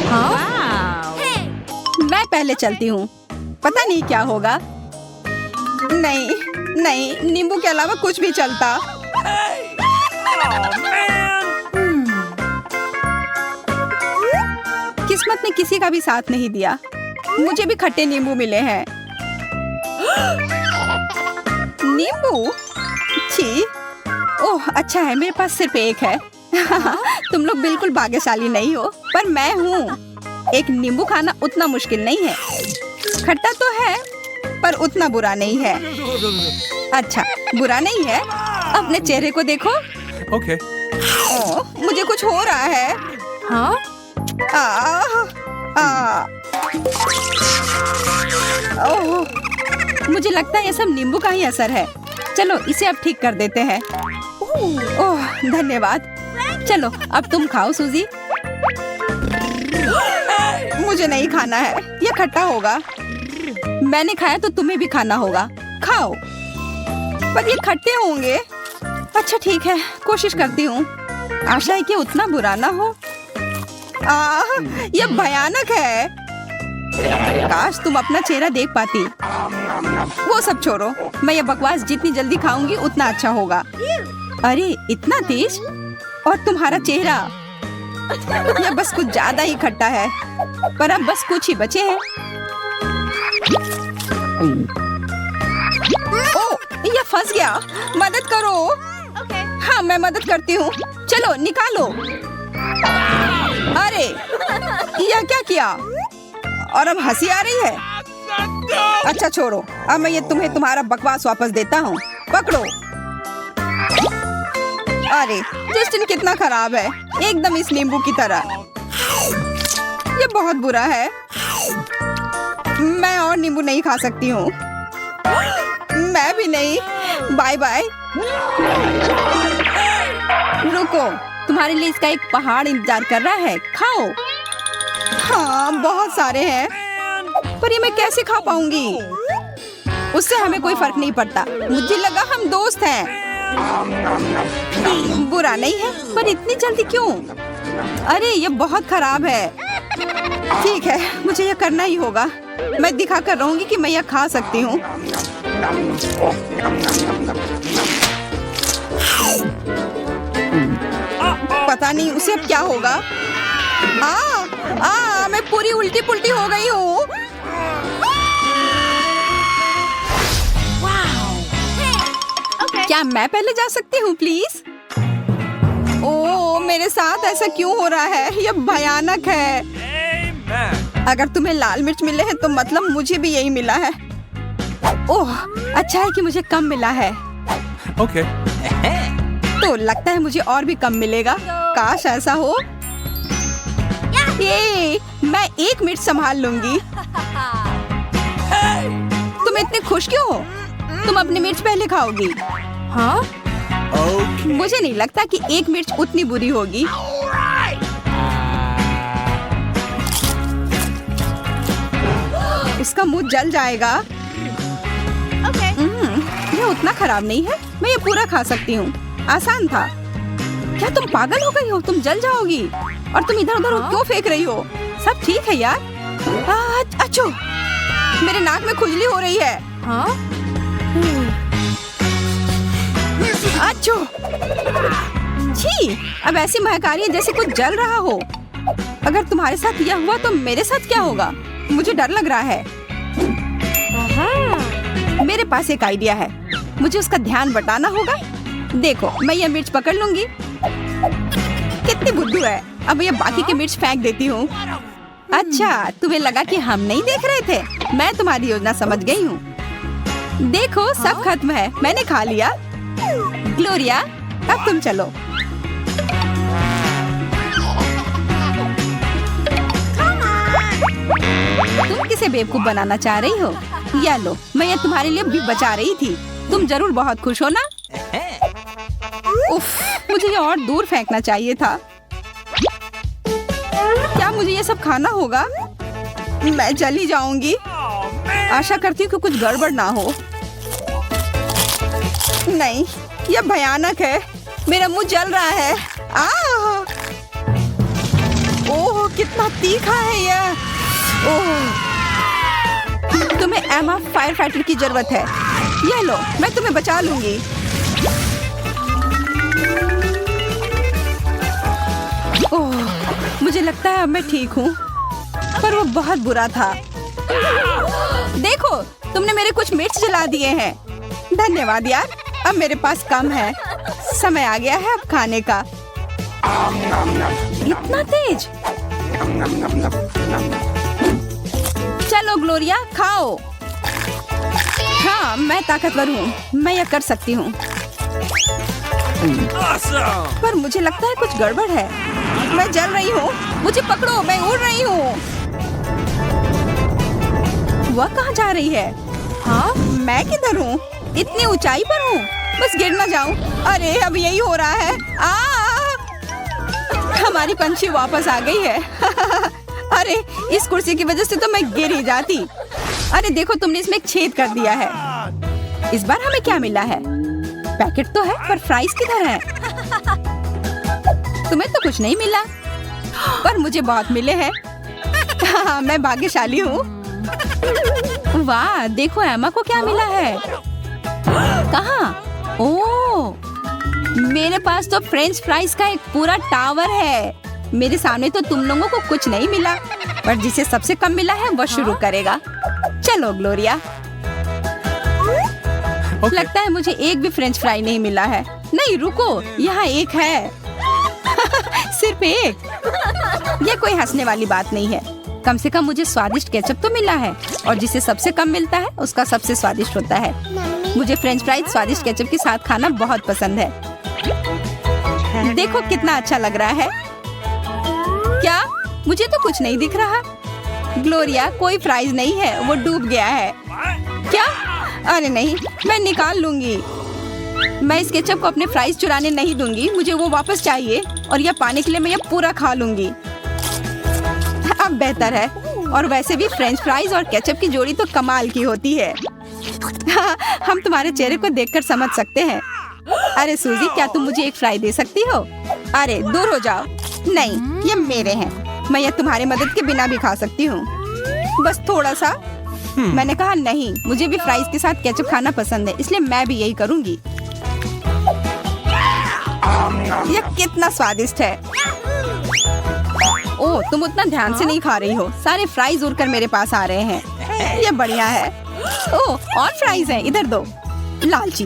हाँ? मैं पहले चलती हूँ, पता नहीं क्या होगा। नहीं नहीं, नींबू के अलावा कुछ भी चलता। किस्मत ने किसी का भी साथ नहीं दिया। मुझे भी खट्टे नींबू मिले हैं। नींबू? छी। ओह अच्छा है, मेरे पास सिर्फ एक है। तुम लोग बिल्कुल भाग्यशाली नहीं हो, पर मैं हूँ। एक नींबू खाना उतना मुश्किल नहीं है। खट्टा तो है, पर उतना बुरा नहीं है। अच्छा, बुरा नहीं है। अपने चेहरे को देखो। Okay. ओह, मुझे कुछ हो रहा है। हाँ? ओह, मुझे लगता है ये सब नींबू का ही असर है। चलो इसे अब ठीक कर देते हैं। ओह धन्यवाद। चलो अब तुम खाओ सूजी। मुझे नहीं खाना है, ये खट्टा होगा। मैंने खाया तो तुम्हें भी खाना होगा। खाओ। पर ये खट्टे होंगे। अच्छा ठीक है, कोशिश करती हूँ। आशा है कि उतना बुरा ना हो। ये भयानक है। काश तुम अपना चेहरा देख पाती। वो सब छोड़ो, मैं ये बकवास जितनी जल्दी खाऊंगी उतना अच्छा होगा। अरे इतना तेज, और तुम्हारा चेहरा। यह बस कुछ ज्यादा ही खट्टा है। पर अब बस कुछ ही बचे हैं। ओह, यह फंस गया। मदद करो। हाँ मैं मदद करती हूँ। चलो निकालो। अरे यह क्या किया? और अब हंसी आ रही है। अच्छा छोड़ो, अब मैं ये तुम्हें तुम्हारा बकवास वापस देता हूँ। पकड़ो। अरे जस्टिन कितना खराब है, एकदम इस नींबू की तरह। ये बहुत बुरा है। मैं और नींबू नहीं खा सकती हूँ। मैं भी नहीं। Bye bye. रुको, तुम्हारे लिए इसका एक पहाड़ इंतजार कर रहा है। खाओ। हाँ बहुत सारे हैं, पर ये मैं कैसे खा पाऊंगी? उससे हमें कोई फर्क नहीं पड़ता। मुझे लगा हम दोस्त हैं। बुरा नहीं है, पर इतनी जल्दी क्यों? अरे ये बहुत खराब है। ठीक है, मुझे यह करना ही होगा। मैं दिखा कर रहूंगी कि मैं यह खा सकती हूँ। पता नहीं उसे अब क्या होगा। मैं पूरी उल्टी पुल्टी हो गई हूँ। क्या मैं पहले जा सकती हूँ प्लीज? ओह मेरे साथ ऐसा क्यों हो रहा है? यह भयानक है। अगर तुम्हें लाल मिर्च मिले हैं तो मतलब मुझे भी यही मिला है। ओह अच्छा है कि मुझे कम मिला है। Okay. तो लगता है मुझे और भी कम मिलेगा। काश ऐसा हो। ये मैं एक मिनट संभाल लूंगी। तुम इतने खुश क्यों हो? तुम अपनी मिर्च पहले खाओगी। हाँ? Okay. मुझे नहीं लगता कि एक मिर्च उतनी बुरी होगी। उसका मुंह जल जाएगा। ये उतना खराब नहीं है, मैं ये पूरा खा सकती हूँ। आसान था। क्या तुम पागल हो गई हो? तुम जल जाओगी। और तुम इधर उधर क्यों फेंक रही हो? सब ठीक है यार। अच्छो, मेरे नाक में खुजली हो रही है। हाँ? अच्छो, छी, अब ऐसी महक आ रही है जैसे कुछ जल रहा हो। अगर तुम्हारे साथ यह हुआ तो मेरे साथ क्या होगा? मुझे डर लग रहा है। मेरे पास एक आइडिया है। मुझे उसका ध्यान बटाना होगा। देखो, मैं ये मिर्च पकड़ लूंगी। कितनी बुद्धू है। अब ये बाकी के मिर्च फेंक देती हूँ। अच्छा, तुम्हें लगा कि हम नहीं देख रहे थे? मैं तुम्हारी योजना समझ गई हूँ। देखो, सब खत्म है। मैंने खा लिया। ग्लोरिया, अब तुम चलो। तुम किसे बेवकूफ बनाना चाह रही हो? या लो, मैं ये तुम्हारे लिए भी बचा रही थी। तुम जरूर बहुत खुश हो ना? उफ, मुझे ये और दूर फेंकना चाहिए था। क्या मुझे ये सब खाना होगा? मैं जल ही जाऊंगी। आशा करती हूँ कि कुछ गड़बड़ ना हो। नहीं, यह भयानक है। मेरा मुंह जल रहा है। ओह, कितना तीखा है यह। ओह, तुम्हें एमा फायर फाइटर की जरूरत है। ये लो, मैं तुम्हें बचा लूंगी। ओह, मुझे लगता है अब मैं ठीक हूँ, पर वो बहुत बुरा था। देखो, तुमने मेरे कुछ मिर्च जला दिए हैं। धन्यवाद यार, अब मेरे पास कम है। समय आ गया है अब खाने का। इतना तेज। चलो ग्लोरिया, खाओ। हाँ, मैं ताकतवर हूँ, मैं यह कर सकती हूँ। पर मुझे लगता है कुछ गड़बड़ है। मैं जल रही हूँ, मुझे पकड़ो, मैं उड़ रही हूँ। वह कहाँ जा रही है? हाँ, मैं किधर हूँ? इतनी ऊंचाई पर हूँ, बस गिर ना जाऊँ। अरे अब यही हो रहा है। हमारी पंछी वापस आ गई है। अरे इस कुर्सी की वजह से तो मैं गिर ही जाती। अरे देखो, तुमने इसमें एक छेद कर दिया है। इस बार हमें क्या मिला है? पैकेट तो है, पर फ्राइज किधर है? तुम्हें तो कुछ नहीं मिला, पर मुझे बहुत मिले हैं। हाँ, मैं भाग्यशाली हूँ। वाह, देखो एमा को क्या मिला है। कहाँ? ओह, मेरे पास तो फ्रेंच फ्राइज का एक पूरा टावर है। मेरे सामने तो तुम लोगों को कुछ नहीं मिला, पर जिसे सबसे कम मिला है वह शुरू करेगा। चलो ग्लोरिया। लगता है मुझे एक भी फ्रेंच फ्राई नहीं मिला है। नहीं रुको, यहाँ एक है। सिर्फ एक। ये कोई हंसने वाली बात नहीं है। कम से कम मुझे स्वादिष्ट केचप तो मिला है, और जिसे सबसे कम मिलता है उसका सबसे स्वादिष्ट होता है। मुझे फ्रेंच फ्राइज स्वादिष्ट केचप के साथ खाना बहुत पसंद है। देखो कितना अच्छा लग रहा है। क्या? मुझे तो कुछ नहीं दिख रहा। ग्लोरिया, कोई फ्राइज नहीं है, वो डूब गया है। क्या? अरे नहीं, मैं निकाल लूंगी। मैं इस केचप को अपने फ्राइज चुराने नहीं दूंगी। मुझे वो वापस चाहिए, और यह पाने के लिए मैं यह पूरा खा लूंगी। अब बेहतर है। और वैसे भी फ्रेंच फ्राइज और केचप की जोड़ी तो कमाल की होती है। हम तुम्हारे चेहरे को देखकर समझ सकते हैं। अरे सूजी, क्या तुम मुझे एक फ्राई दे सकती हो? अरे दूर हो जाओ। नहीं, ये मेरे हैं। मैं ये तुम्हारी मदद के बिना भी खा सकती हूँ, बस थोड़ा सा। मैंने कहा नहीं, मुझे भी फ्राइज के साथ केचप खाना पसंद है, इसलिए मैं भी यही करूँगी। यह कितना स्वादिष्ट है। ओह, तुम उतना ध्यान से नहीं खा रही हो। सारे फ्राइज उड़कर मेरे पास आ रहे हैं। ये बढ़िया है। ओह, और फ्राइज हैं, इधर दो। लालची,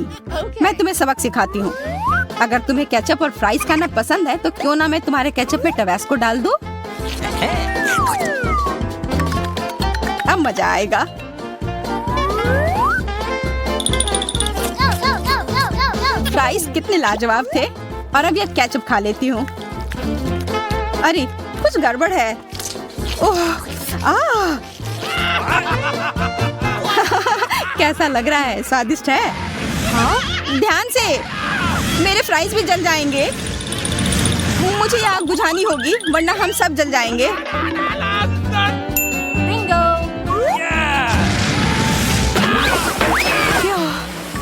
मैं तुम्हें सबक सिखाती हूँ। अगर तुम्हें केचप और फ्राइज खाना पसंद है, तो क्यों ना मैं तुम्हारे केचप में टबैस्को डाल दूं? अब मजा आएगा। फ्राइज कितने लाजवाब थे, और अब ये केचप खा लेती हूँ। अरे कुछ गड़बड़ है। ओह, कैसा लग रहा है? स्वादिष्ट है? हाँ? ध्यान से, मेरे फ्राइज भी जल जाएंगे। मुझे ये आग बुझानी होगी, वरना हम सब जल जाएंगे।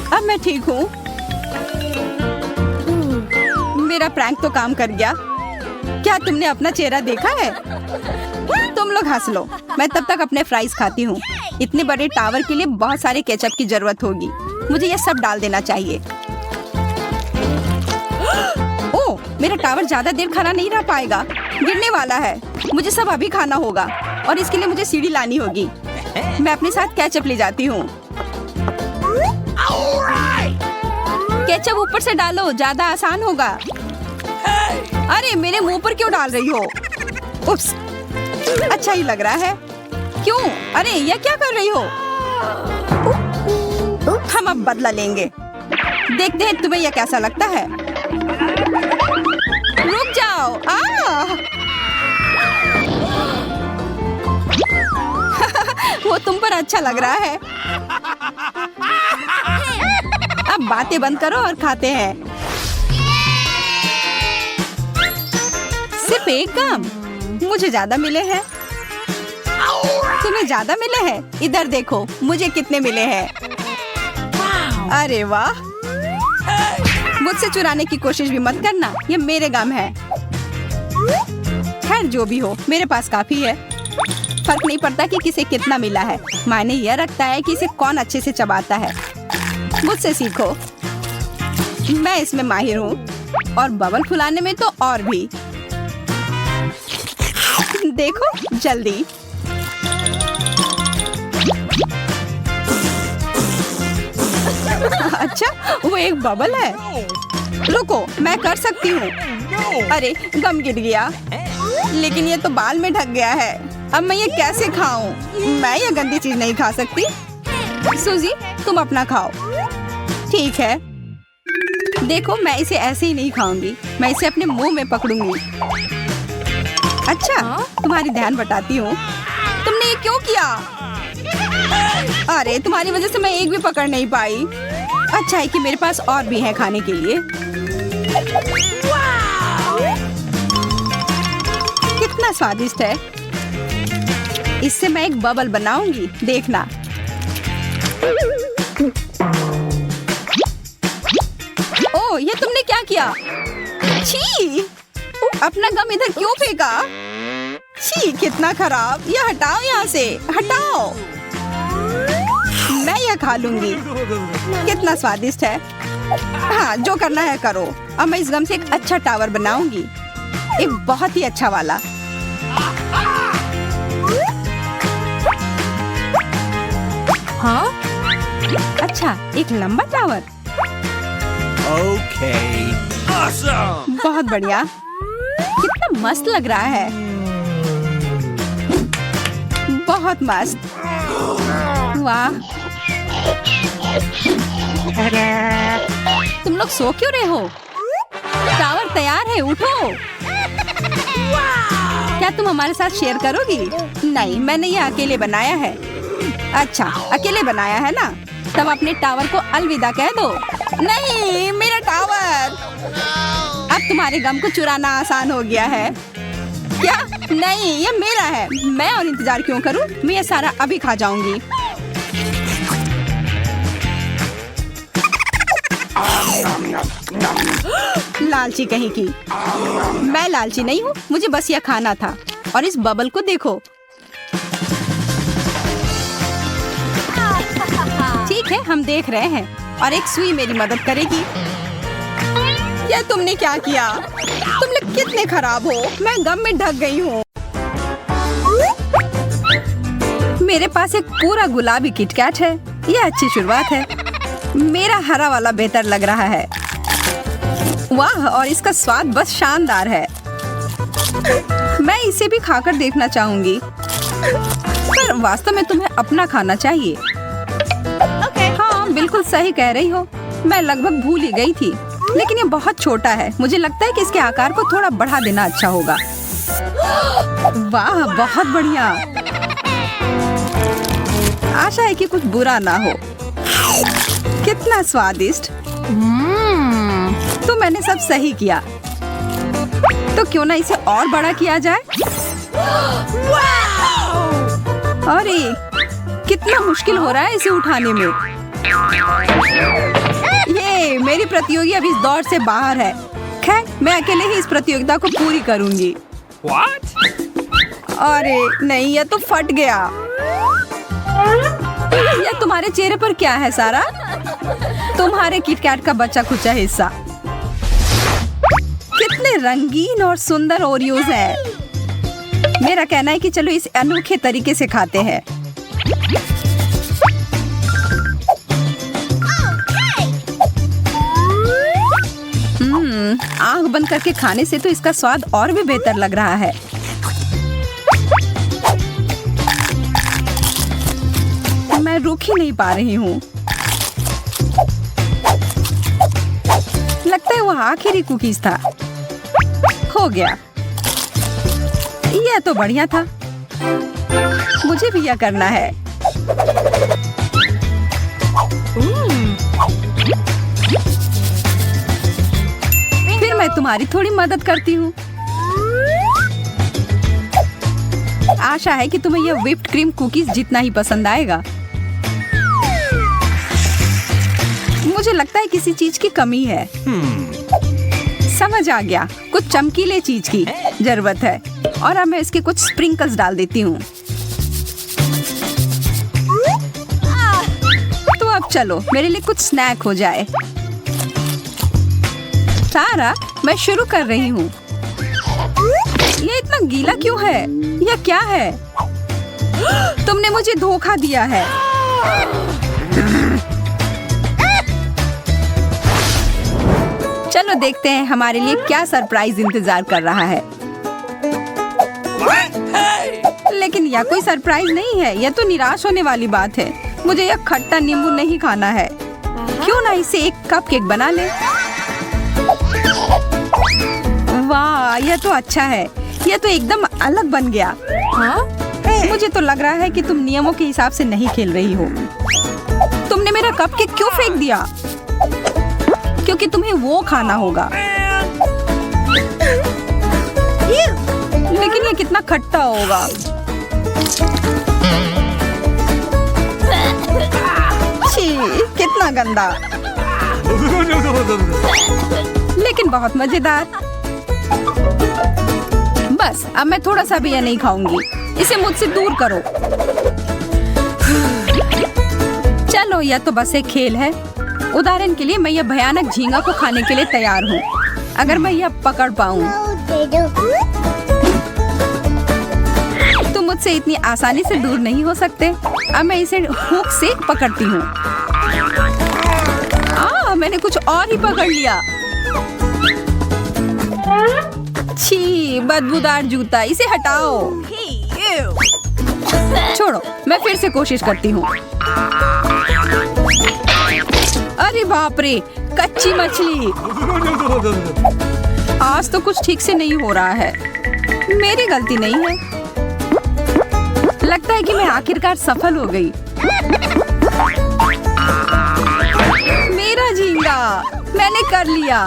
अब मैं ठीक हूँ। मेरा प्रैंक तो काम कर गया। क्या तुमने अपना चेहरा देखा है? तुम लोग हंस लो, मैं तब तक अपने फ्राइज खाती हूँ। इतने बड़े टावर के लिए बहुत सारे केचप की जरूरत होगी। मुझे ये सब डाल देना चाहिए। ओह, मेरा टावर ज्यादा देर खड़ा नहीं रह पाएगा, गिरने वाला है। मुझे सब अभी खाना होगा, और इसके लिए मुझे सीढ़ी लानी होगी। मैं अपने साथ केचप ले जाती हूँ। केचप ऊपर से डालो, ज्यादा आसान होगा। अरे मेरे मुंह पर क्यों डाल रही हो? उप्स, अच्छा ही लग रहा है। क्यों? अरे ये क्या कर रही हो? हम अब बदला लेंगे। देखते हैं तुम्हें यह कैसा लगता है। रुक जाओ। वो तुम पर अच्छा लग रहा है। अब बातें बंद करो और खाते हैं। सिर्फ एक काम, मुझे ज्यादा मिले हैं। तुम्हें ज्यादा मिले हैं? इधर देखो, मुझे कितने मिले हैं। अरे वाह, मुझसे चुराने की कोशिश भी मत करना, ये मेरे गम है। खैर जो भी हो, मेरे पास काफी है। फर्क नहीं पड़ता कि किसे कितना मिला है, मायने यह रखता है कि इसे कौन अच्छे से चबाता है। मुझसे सीखो, मैं इसमें माहिर हूँ और बबल फुलाने में तो और भी। देखो जल्दी। अच्छा, वो एक बबल है। रुको, मैं कर सकती हूँ। अरे गम गिर गया, लेकिन ये तो बाल में ढक गया है। अब मैं ये कैसे खाऊं? मैं ये गंदी चीज नहीं खा सकती। सूजी, तुम अपना खाओ। ठीक है। देखो, मैं इसे ऐसे ही नहीं खाऊंगी, मैं इसे अपने मुंह में पकड़ूंगी। अच्छा, तुम्हारी ध्यान बटाती हूँ। तुमने ये क्यों किया? अरे तुम्हारी वजह से मैं एक भी पकड़ नहीं पाई। अच्छा है कि मेरे पास और भी है खाने के लिए। कितना स्वादिष्ट है। इससे मैं एक बबल बनाऊंगी, देखना। ओह, ये तुमने क्या किया? छी! अपना गम इधर क्यों फेंका? छी, कितना खराब। ये हटाओ यहाँ से, हटाओ। मैं यह खा लूंगी। कितना स्वादिष्ट है। हाँ, जो करना है करो। अब मैं इस गम से एक अच्छा टावर बनाऊंगी, एक बहुत ही अच्छा वाला। हाँ? अच्छा, एक लंबा टावर। Okay. Awesome. बहुत बढ़िया। कितना मस्त लग रहा है। बहुत मस्त। वाह। तुम लोग सो क्यों रहे हो? टावर तैयार है, उठो। क्या तुम हमारे साथ शेयर करोगी? नहीं, मैंने ये अकेले बनाया है। अच्छा, अकेले बनाया है ना? तब अपने टावर को अलविदा कह दो। नहीं, मेरा टावर। अब तुम्हारे गम को चुराना आसान हो गया है क्या? नहीं, ये मेरा है। मैं और इंतजार क्यों करूं? मैं ये सारा अभी खा जाऊंगी। लालची कहीं की। मैं लालची नहीं हूँ, मुझे बस यह खाना था। और इस बबल को देखो। ठीक है, हम देख रहे हैं। और एक सुई मेरी मदद करेगी। यह तुमने क्या किया? तुम लोग कितने खराब हो। मैं गम में ढक गई हूँ। मेरे पास एक पूरा गुलाबी किटकैट है। यह अच्छी शुरुआत है। मेरा हरा वाला बेहतर लग रहा है। वाह, और इसका स्वाद बस शानदार है। मैं इसे भी खाकर देखना चाहूंगी। पर वास्तव में तुम्हें अपना खाना चाहिए। हाँ, बिल्कुल सही कह रही हो। मैं लगभग भूल ही गई थी, लेकिन ये बहुत छोटा है। मुझे लगता है कि इसके आकार को थोड़ा बढ़ा देना अच्छा होगा। वाह, बहुत बढ़िया। आशा है कि कुछ बुरा ना हो। कितना स्वादिष्ट। तो मैंने सब सही किया। तो क्यों ना इसे और बड़ा किया जाए? अरे कितना मुश्किल हो रहा है इसे उठाने में। ये मेरी प्रतियोगी अभी इस दौड़ से बाहर है। खैर, मैं अकेले ही इस प्रतियोगिता को पूरी करूंगी। What? अरे नहीं, ये तो फट गया। ये तुम्हारे चेहरे पर क्या है सारा? तुम्हारे किटकैट का बचा खुचा हिस्सा। कितने रंगीन और सुंदर ओरियोज हैं। मेरा कहना है कि चलो इस अनोखे तरीके से खाते हैं। आंख बंद करके खाने से तो इसका स्वाद और भी बेहतर लग रहा है। मैं रुक ही नहीं पा रही हूँ। लगता है वो आखिरी कुकीज था। हो गया। यह तो बढ़िया था। मुझे भी यह करना है। फिर मैं तुम्हारी थोड़ी मदद करती हूँ। आशा है कि तुम्हें यह व्हिप्ड क्रीम कुकीज जितना ही पसंद आएगा। मुझे लगता है किसी चीज की कमी है। समझ आ गया, कुछ चमकीले चीज की। जरूरत है। और अब मैं इसके कुछ स्प्रिंकल्स डाल देती हूँ। तो अब चलो मेरे लिए कुछ स्नैक हो जाए। सारा, मैं शुरू कर रही हूँ। ये इतना गीला क्यों है? यह क्या है? तुमने मुझे धोखा दिया है। चलो देखते हैं हमारे लिए क्या सरप्राइज इंतजार कर रहा है। लेकिन यह कोई सरप्राइज नहीं है, यह तो निराश होने वाली बात है। मुझे यह खट्टा नींबू नहीं खाना है। क्यों ना इसे एक कपकेक बना ले। वाह, यह तो अच्छा है। यह तो एकदम अलग बन गया। हाँ? मुझे तो लग रहा है कि तुम नियमों के हिसाब से नहीं खेल रही हो। तुमने मेरा कपकेक क्यों फेंक दिया? क्योंकि तुम्हें वो खाना होगा। लेकिन ये कितना खट्टा होगा। छी, कितना गंदा। लेकिन बहुत मजेदार। बस अब मैं थोड़ा सा भी यह नहीं खाऊंगी। इसे मुझसे दूर करो। चलो, यह तो बस एक खेल है। उदाहरण के लिए मैं यह भयानक झींगा को खाने के लिए तैयार हूँ, अगर मैं यह पकड़ पाऊँ। तुम मुझसे इतनी आसानी से दूर नहीं हो सकते। अब मैं इसे हुक से पकड़ती हूँ। मैंने कुछ और ही पकड़ लिया। छी, बदबूदार जूता, इसे हटाओ। छोड़ो, मैं फिर से कोशिश करती हूँ। अरे बाप रे, कच्ची मछली। आज तो कुछ ठीक से नहीं हो रहा है। मेरी गलती नहीं है। लगता है कि मैं आखिरकार सफल हो गई। मेरा झींगा, मैंने कर लिया।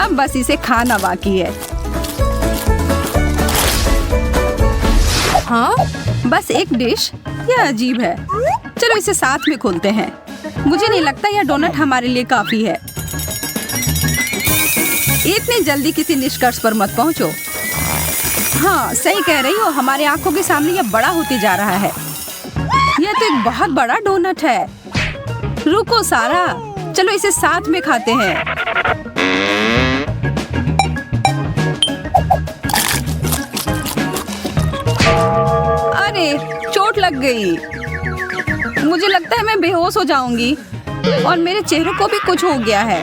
अब बस इसे खाना बाकी है। हाँ, बस एक डिश। यह अजीब है। चलो इसे साथ में खोलते हैं। मुझे नहीं लगता यह डोनट हमारे लिए काफी है। इतनी जल्दी किसी निष्कर्ष पर मत पहुंचो। हाँ, सही कह रही हो। हमारे आंखों के सामने यह बड़ा होते जा रहा है। यह तो एक बहुत बड़ा डोनट है। रुको सारा, चलो इसे साथ में खाते हैं। अरे, चोट लग गई। मुझे लगता है मैं बेहोश हो जाऊंगी। और मेरे चेहरे को भी कुछ हो गया है।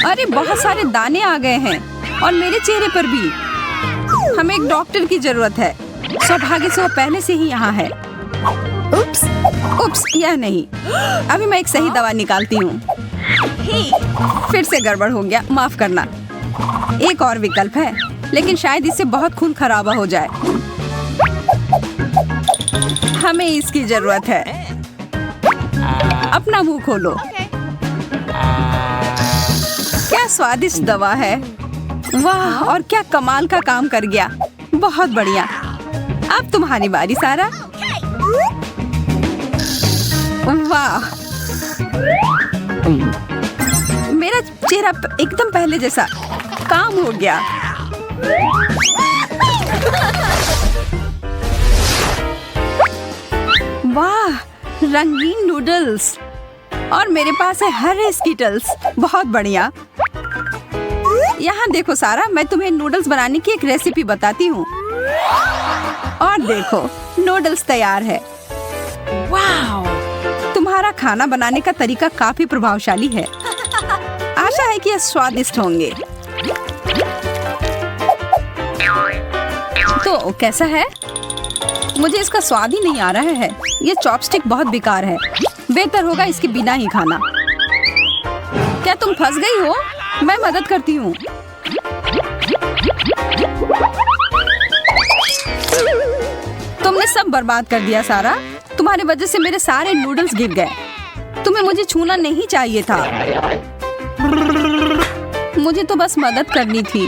अरे, बहुत सारे दाने आ गए हैं और मेरे चेहरे पर भी। हमें एक डॉक्टर की जरूरत है। सौभाग्य से वो पहले से ही यहाँ है। उप्स, यह नहीं। अभी मैं एक सही दवा निकालती हूँ। फिर से गड़बड़ हो गया, माफ करना। एक और विकल्प है, लेकिन शायद इससे बहुत खून खराबा हो जाए। हमें इसकी जरूरत है। अपना मुंह खोलो। क्या स्वादिष्ट दवा है। वाह, और क्या कमाल का काम कर गया। बहुत बढ़िया। अब तुम्हारी बारी सारा। वाह, मेरा चेहरा एकदम पहले जैसा काम हो गया। वाह, रंगीन नूडल्स। और मेरे पास है हरे स्कीटल्स। बहुत बढ़िया। यहाँ देखो सारा, मैं तुम्हें नूडल्स बनाने की एक रेसिपी बताती हूँ। और देखो, नूडल्स तैयार है। वाह, तुम्हारा खाना बनाने का तरीका काफी प्रभावशाली है। आशा है कि ये स्वादिष्ट होंगे। तो कैसा है? मुझे इसका स्वाद ही नहीं आ रहा है। ये चॉपस्टिक बहुत बेकार है। बेहतर होगा इसके बिना ही खाना। क्या तुम फंस गई हो? मैं मदद करती हूँ। तुमने सब बर्बाद कर दिया सारा। तुम्हारी वजह से मेरे सारे नूडल्स गिर गए। तुम्हें मुझे छूना नहीं चाहिए था। मुझे तो बस मदद करनी थी।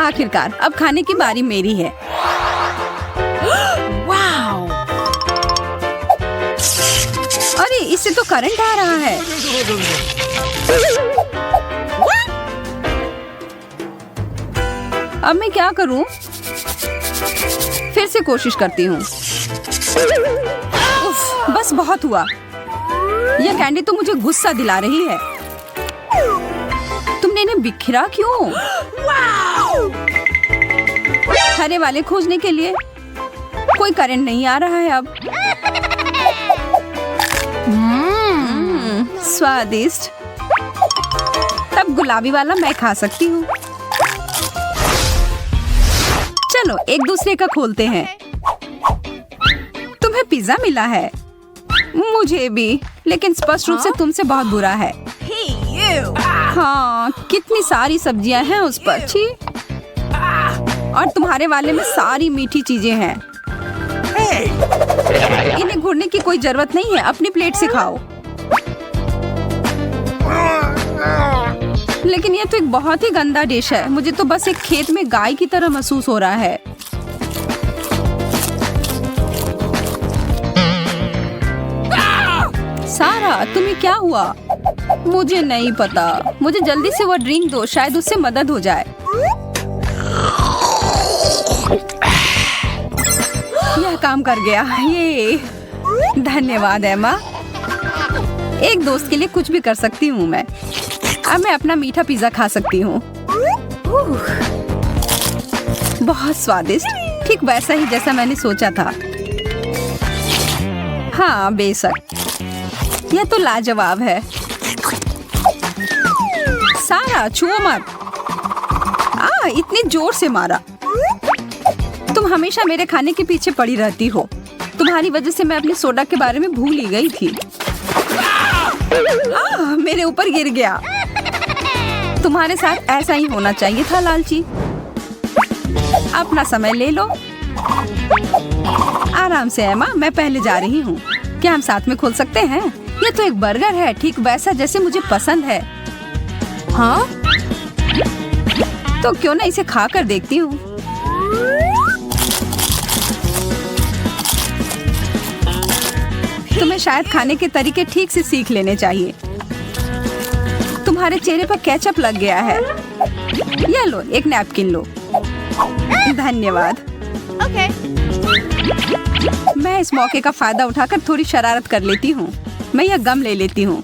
आखिरकार अब खाने की बारी मेरी है। वाओ! अरे, इससे तो करंट आ रहा है। अब मैं क्या करूं? फिर से कोशिश करती हूँ। उफ, बस बहुत हुआ। यह कैंडी तो मुझे गुस्सा दिला रही है। तुमने इन्हें बिखरा क्यों? हरे वाले खोजने के लिए कोई करंट नहीं आ रहा है अब। स्वादिष्ट। तब गुलाबी वाला मैं खा सकती हूँ। चलो एक दूसरे का खोलते हैं। तुम्हें पिज्जा मिला है, मुझे भी, लेकिन स्पष्ट रूप से तुमसे बहुत बुरा है। हाँ, कितनी सारी सब्जियां हैं उस पर, छी। और तुम्हारे वाले में सारी मीठी चीजें हैं। इन्हें घुरने की कोई जरूरत नहीं है, अपनी प्लेट से खाओ। लेकिन ये तो एक बहुत ही गंदा डिश है। मुझे तो बस एक खेत में गाय की तरह महसूस हो रहा है। सारा, तुम्हें क्या हुआ? मुझे नहीं पता। मुझे जल्दी से वो ड्रिंक दो, शायद उससे मदद हो जाए। यह काम कर गया। ये धन्यवाद एमा। एक दोस्त के लिए कुछ भी कर सकती हूँ मैं। अब मैं अपना मीठा पिज्जा खा सकती हूँ। बहुत स्वादिष्ट, ठीक वैसा ही जैसा मैंने सोचा था। हाँ बेशक, यह तो लाजवाब है। सारा, छुओ मत। इतने जोर से मारा। तुम हमेशा मेरे खाने के पीछे पड़ी रहती हो। तुम्हारी वजह से मैं अपनी सोडा के बारे में भूल ही गई थी। मेरे ऊपर गिर गया। तुम्हारे साथ ऐसा ही होना चाहिए था लालची। अपना समय ले लो। आराम से एमा, मैं पहले जा रही हूँ। क्या हम साथ में खोल सकते हैं? ये तो एक बर्गर है, ठीक वैसा जैसे मुझे पसंद है। हाँ, तो क्यों ना इसे खा कर देखती हूँ। तुम्हें शायद खाने के तरीके ठीक से सीख लेने चाहिए। तुम्हारे चेहरे पर केचप लग गया है। ये लो, एक नैपकिन लो। धन्यवाद। मैं इस मौके का फायदा उठाकर थोड़ी शरारत कर लेती हूँ। मैं यह गम ले लेती हूँ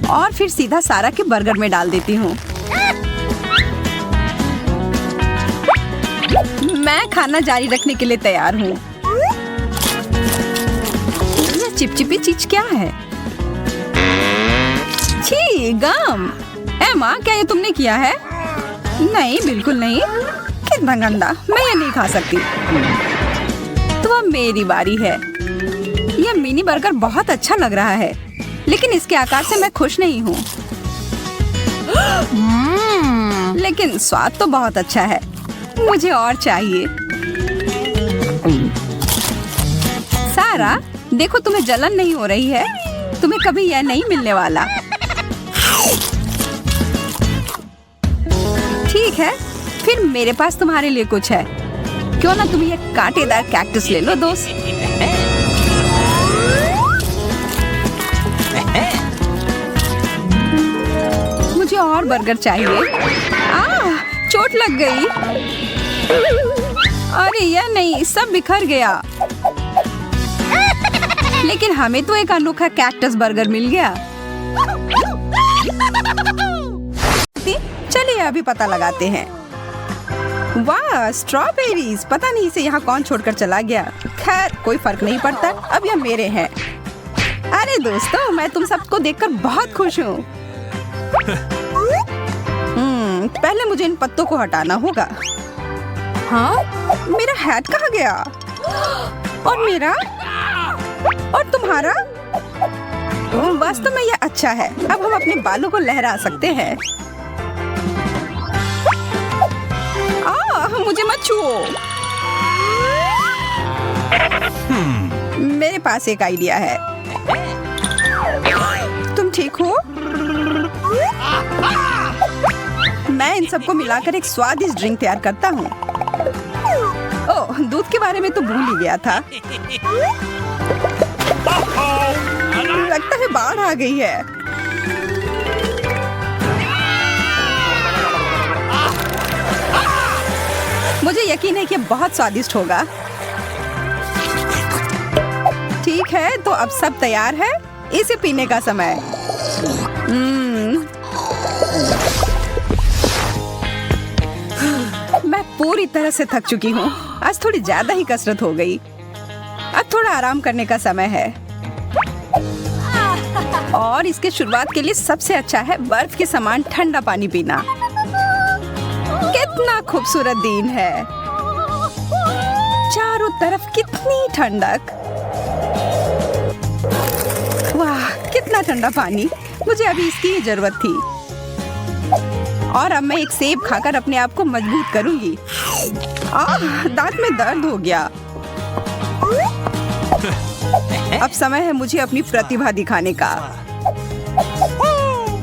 और फिर सीधा सारा के बर्गर में डाल देती हूँ। मैं खाना जारी रखने के लिए तैयार हूँ। यह चिपचिपी चीज क्या है? छी, गम। एमा, क्या ये तुमने किया है? नहीं, बिल्कुल नहीं। कितना गंदा, मैं ये नहीं खा सकती। तो अब मेरी बारी है। यह मिनी बर्गर बहुत अच्छा लग रहा है, लेकिन इसके आकार से मैं खुश नहीं हूँ। लेकिन स्वाद तो बहुत अच्छा है। मुझे और चाहिए। सारा, देखो तुम्हें जलन नहीं हो रही है। तुम्हें कभी यह नहीं मिलने वाला। ठीक है, फिर मेरे पास तुम्हारे लिए कुछ है। क्यों ना तुम ये कांटेदार कैक्टस ले लो दोस्त। मुझे और बर्गर चाहिए। चोट लग गई। अरे यह नहीं, सब बिखर गया। लेकिन हमें तो एक अनोखा कैक्टस बर्गर मिल गया। चलिए अभी पता लगाते हैं। वाह, स्ट्रॉबेरीज। पता नहीं इसे यहाँ कौन छोड़कर चला गया। खैर, कोई फर्क नहीं पड़ता, अब यह मेरे हैं। अरे दोस्तों, मैं तुम सबको देखकर बहुत खुश हूँ। पहले मुझे इन पत्तों को हटाना होगा। हाँ, मेरा हैट कहाँ गया? और मेरा? और तुम्हारा? वास्तव में यह अच्छा है। अब हम अपने बालों को लहरा सकते हैं। मुझे मत छुओ। मेरे पास एक आइडिया है। तुम ठीक हो? मैं इन सबको मिलाकर एक स्वादिष्ट ड्रिंक तैयार करता हूँ। ओह, दूध के बारे में तो भूल ही गया था। लगता है बाढ़ आ गई है। मुझे यकीन है कि ये बहुत स्वादिष्ट होगा। ठीक है, तो अब सब तैयार है, इसे पीने का समय। मैं पूरी तरह से थक चुकी हूँ। आज थोड़ी ज्यादा ही कसरत हो गई। अब थोड़ा आराम करने का समय है। और इसके शुरुआत के लिए सबसे अच्छा है बर्फ के समान ठंडा पानी पीना। कितना खूबसूरत दिन है, चारों तरफ कितनी ठंडक। वाह, कितना ठंडा पानी, मुझे अभी इसकी ही जरूरत थी। और अब मैं एक सेब खाकर अपने आप को मजबूत करूंगी। दांत में दर्द हो गया। अब समय है मुझे अपनी प्रतिभा दिखाने का।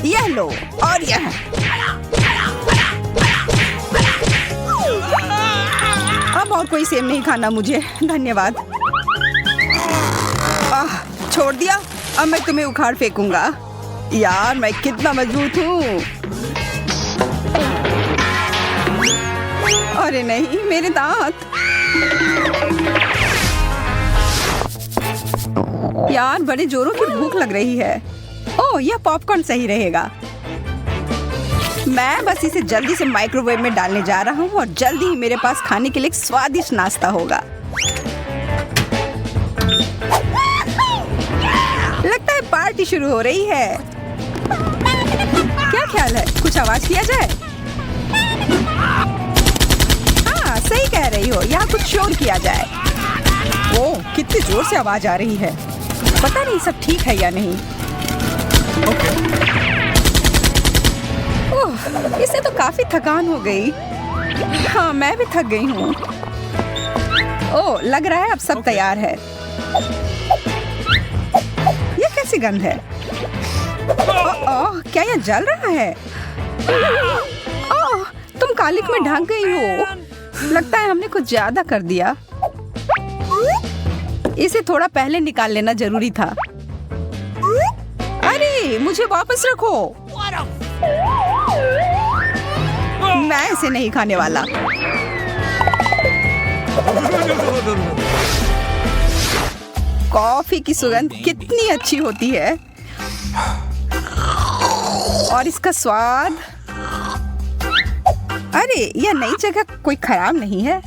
यह लो और यह। अब और कोई सेब नहीं खाना मुझे, धन्यवाद। छोड़ दिया, अब मैं तुम्हें उखाड़ फेंकूंगा। यार, मैं कितना मजबूत हूँ। अरे नहीं, मेरे दांत। यार, बड़े जोरों की भूख लग रही है। ओह, यह पॉपकॉर्न सही रहेगा। मैं बस इसे जल्दी से माइक्रोवेव में डालने जा रहा हूँ और जल्दी ही मेरे पास खाने के लिए एक स्वादिष्ट नाश्ता होगा। लगता है पार्टी शुरू हो रही है। क्या ख्याल है, कुछ आवाज किया जाए? हाँ, सही कह रही हो, यहाँ कुछ शोर किया जाए। ओह, कितनी जोर से आवाज आ रही है। पता नहीं सब ठीक है या नहीं। ओह, इससे तो काफी थकान हो गई। हाँ, मैं भी थक गई हूँ। ओह, लग रहा है अब सब तैयार है। ये कैसी गंध है? ओह, क्या यह जल रहा है? ओह, तुम कालिक में ढक गई हो। लगता है हमने कुछ ज्यादा कर दिया। इसे थोड़ा पहले निकाल लेना जरूरी था। अरे, मुझे वापस रखो। मैं इसे नहीं खाने वाला। कॉफी की सुगंध कितनी अच्छी होती है और इसका स्वाद। अरे, यह नई जगह कोई खराब नहीं है।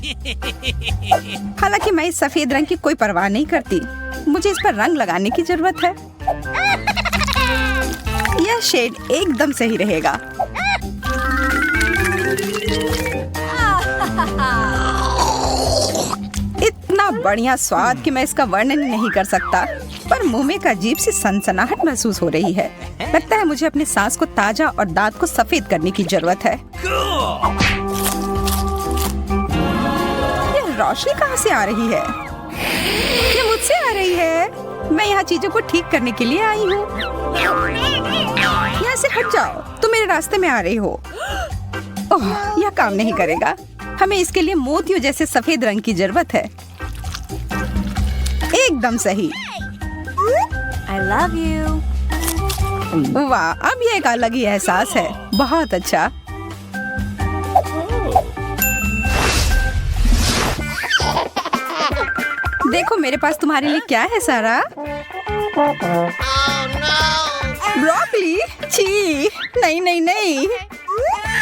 हालांकि मैं इस सफेद रंग की कोई परवाह नहीं करती। मुझे इस पर रंग लगाने की जरूरत है। यह शेड एकदम सही रहेगा। इतना बढ़िया स्वाद कि मैं इसका वर्णन नहीं कर सकता, पर मुंह में एक अजीब सी सनसनाहट महसूस हो रही है। लगता है मुझे अपने सांस को ताजा और दांत को सफेद करने की जरूरत है। ये रोशनी कहाँ से आ रही है? ये मुझसे आ रही है। मैं यहाँ चीजों को ठीक करने के लिए आई हूँ। यहाँ से हट जाओ, तुम मेरे रास्ते में आ रही हो। ओह, यह काम नहीं करेगा। हमें इसके लिए मोतियों जैसे सफेद रंग की जरूरत है। एकदम सही। I love you. वाह, अब ये एक अलग ही एहसास है। बहुत अच्छा। देखो मेरे पास तुम्हारे लिए क्या है सारा। ब्रोकली? छी, नहीं नहीं नहीं।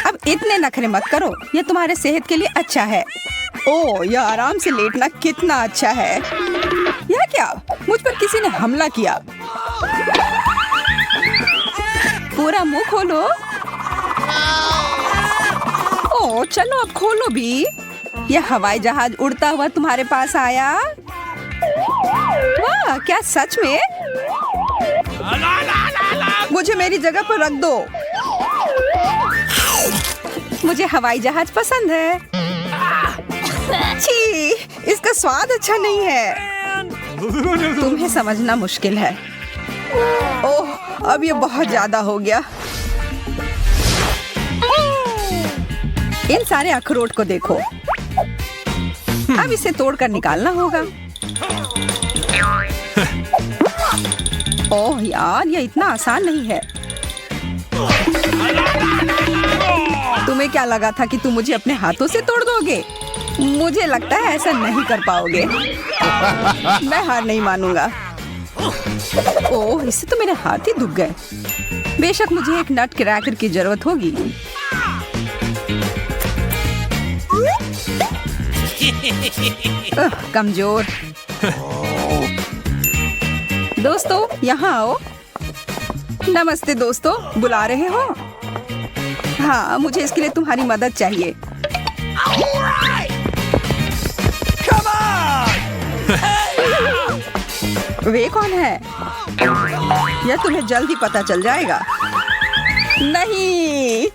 अब इतने नखरे मत करो, ये तुम्हारे सेहत के लिए अच्छा है। ओह, यह आराम से लेटना कितना अच्छा है। यह क्या, मुझ पर किसी ने हमला किया। पूरा मुंह खोलो। ओह, चलो अब खोलो भी। यह हवाई जहाज उड़ता हुआ तुम्हारे पास आया। वाह, क्या सच में? मुझे मेरी जगह पर रख दो। मुझे हवाई जहाज पसंद है। छी, इसका स्वाद अच्छा नहीं है। तुम्हें समझना मुश्किल है। ओह, अब ये बहुत ज्यादा हो गया। इन सारे अखरोट को देखो। अब इसे तोड़कर निकालना होगा। ओह यार, ये इतना आसान नहीं है। तुम्हें क्या लगा था कि तुम मुझे अपने हाथों से तोड़ दोगे? मुझे लगता है ऐसा नहीं कर पाओगे। मैं हार नहीं मानूंगा। ओह, इससे तो मेरे हाथ ही दुख गए। बेशक मुझे एक नट क्रैकर की जरूरत होगी। कमजोर। दोस्तों यहाँ आओ। नमस्ते दोस्तों, बुला रहे हो? हाँ, मुझे इसके लिए तुम्हारी मदद चाहिए। Come on! वे कौन है? यह तुम्हें जल्दी पता चल जाएगा। नहीं,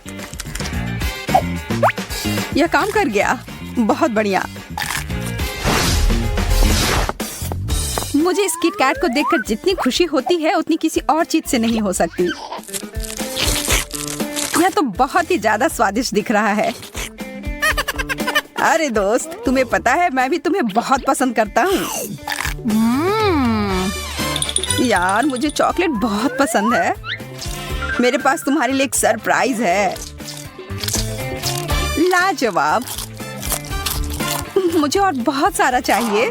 यह काम कर गया। बहुत बढ़िया। मुझे इस किट कैट को देखकर जितनी खुशी होती है उतनी किसी और चीज से नहीं हो सकती। यह तो बहुत ही ज्यादा स्वादिष्ट दिख रहा है। अरे दोस्त, तुम्हें पता है मैं भी तुम्हें बहुत पसंद करता हूँ। यार, मुझे चॉकलेट बहुत पसंद है। मेरे पास तुम्हारे लिए एक सरप्राइज है। लाजवाब। मुझे और बहुत सारा चाहिए।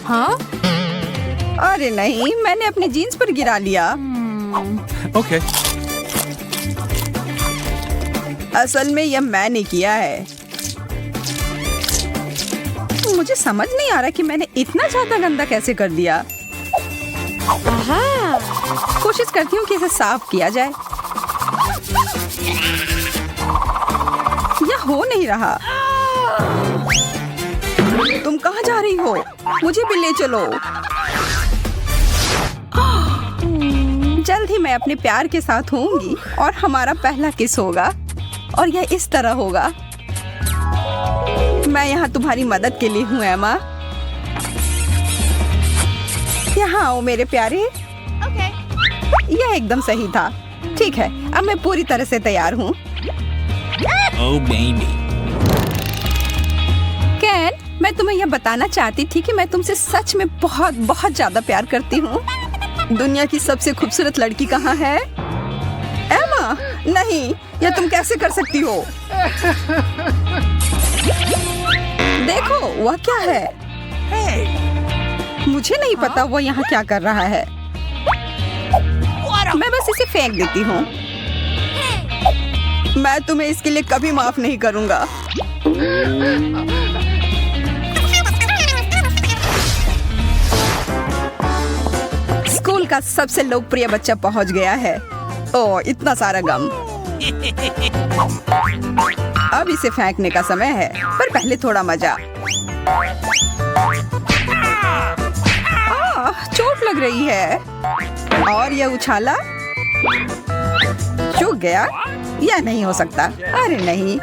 हाँ? अरे नहीं, मैंने अपने जीन्स पर गिरा लिया। Okay. असल में यह मैंने किया है। मुझे समझ नहीं आ रहा कि मैंने इतना ज्यादा गंदा कैसे कर दिया। कोशिश करती हूँ कि इसे साफ किया जाए। यह हो नहीं रहा। तुम कहाँ जा रही हो? मुझे भी ले चलो। जल्द ही मैं अपने प्यार के साथ होंगी और हमारा पहला किस होगा और यह इस तरह होगा। मैं यहाँ तुम्हारी मदद के लिए हूँ एमा। यहाँ आओ मेरे प्यारे। यह एकदम सही था। ठीक है, अब मैं पूरी तरह से तैयार हूँ। Oh baby. कैन, मैं तुम्हें यह बताना चाहती थी कि मैं तुमसे सच में बहुत बहुत ज्यादा प्यार करती हूँ। दुनिया की सबसे खूबसूरत लड़की कहाँ है? एमा, नहीं, यह तुम कैसे कर सकती हो? देखो, वह क्या है? मुझे नहीं पता वो यहाँ क्या कर रहा है। मैं बस इसे फेंक देती हूँ। मैं तुम्हें इसके लिए कभी माफ नहीं करूँगा। स्कूल का सबसे लोकप्रिय बच्चा पहुँच गया है। ओह, इतना सारा गम। अब इसे फेंकने का समय है, पर पहले थोड़ा मजा। चोट लग रही है। और यह उछाला, चूक गया। यह नहीं हो सकता। अरे नहीं,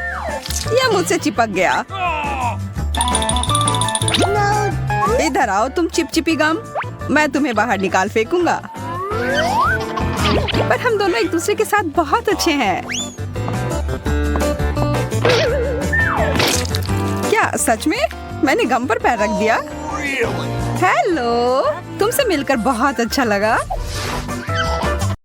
यह मुझसे चिपक गया। इधर आओ तुम चिपचिपी गम। मैं तुम्हें बाहर निकाल फेंकूंगा। पर हम दोनों एक दूसरे के साथ बहुत अच्छे हैं। क्या सच में? मैंने गम पर पैर रख दिया। हेलो, तुमसे मिलकर बहुत अच्छा लगा।